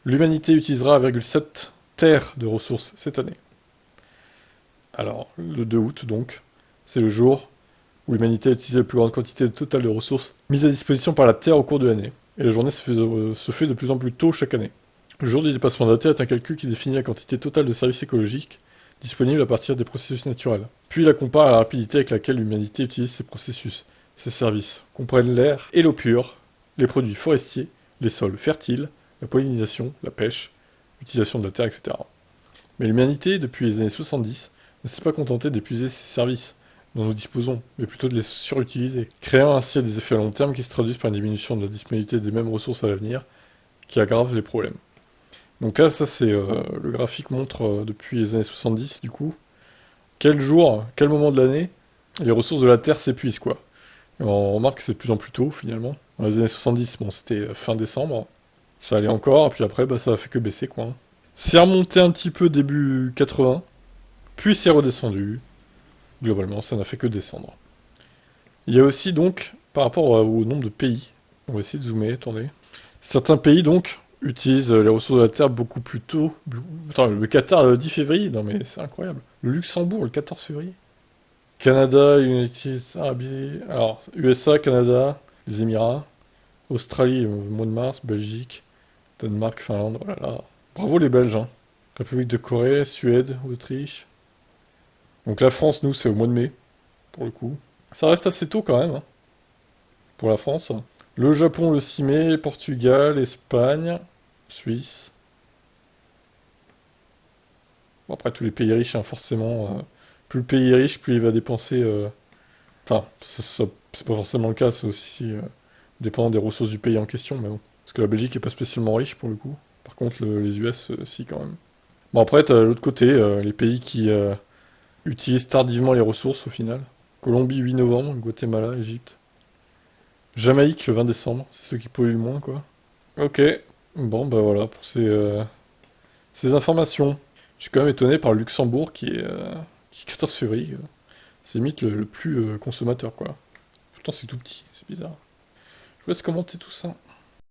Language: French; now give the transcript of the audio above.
L'humanité utilisera 1,7 terres de ressources cette année. Alors, le 2 août, donc, c'est le jour où l'humanité a utilisé la plus grande quantité totale de ressources mises à disposition par la Terre au cours de l'année. Et la journée se fait de plus en plus tôt chaque année. Le jour du dépassement de la Terre est un calcul qui définit la quantité totale de services écologiques disponibles à partir des processus naturels. Puis il la compare à la rapidité avec laquelle l'humanité utilise ces processus. Ces services comprennent l'air et l'eau pure, les produits forestiers, les sols fertiles, la pollinisation, la pêche, l'utilisation de la terre, etc. Mais l'humanité, depuis les années 70, ne s'est pas contentée d'épuiser ces services dont nous disposons, mais plutôt de les surutiliser, créant ainsi des effets à long terme qui se traduisent par une diminution de la disponibilité des mêmes ressources à l'avenir, qui aggravent les problèmes. Donc là, ça c'est le graphique montre depuis les années 70, du coup, quel jour, quel moment de l'année, les ressources de la Terre s'épuisent, quoi. Et on remarque que c'est de plus en plus tôt, finalement. Dans les années 70, bon, c'était fin décembre, ça allait encore, et puis après, bah, ça a fait que baisser, quoi. C'est remonté un petit peu début 80, puis c'est redescendu. Globalement, ça n'a fait que descendre. Il y a aussi donc, par rapport au nombre de pays, on va essayer de zoomer, attendez. Certains pays donc utilisent les ressources de la Terre beaucoup plus tôt. Attends, le Qatar le 10 février, non mais c'est incroyable. Le Luxembourg le 14 février. Canada, United Arab, alors USA, Canada, les Émirats, Australie au mois de mars, Belgique, Danemark, Finlande, voilà. Bravo les Belges, hein. République de Corée, Suède, Autriche. Donc la France, nous, c'est au mois de mai, pour le coup. Ça reste assez tôt quand même, hein, pour la France. Le Japon le 6 mai, Portugal, Espagne, Suisse. Bon, après, tous les pays riches, hein, forcément. Plus le pays est riche, plus il va dépenser. Enfin, c'est pas forcément le cas, c'est aussi dépendant des ressources du pays en question, mais bon. Parce que la Belgique est pas spécialement riche pour le coup. Par contre, les US, si quand même. Bon, après, t'as l'autre côté, les pays qui utilisent tardivement les ressources au final. Colombie 8 novembre, Guatemala, Égypte. Jamaïque le 20 décembre, c'est ceux qui polluent le moins, quoi. Ok, bon, bah voilà pour ces informations. Je suis quand même étonné par le Luxembourg qui est 14 février. C'est limite le plus consommateur, quoi. Pourtant, c'est tout petit, c'est bizarre. Je vous laisse commenter tout ça.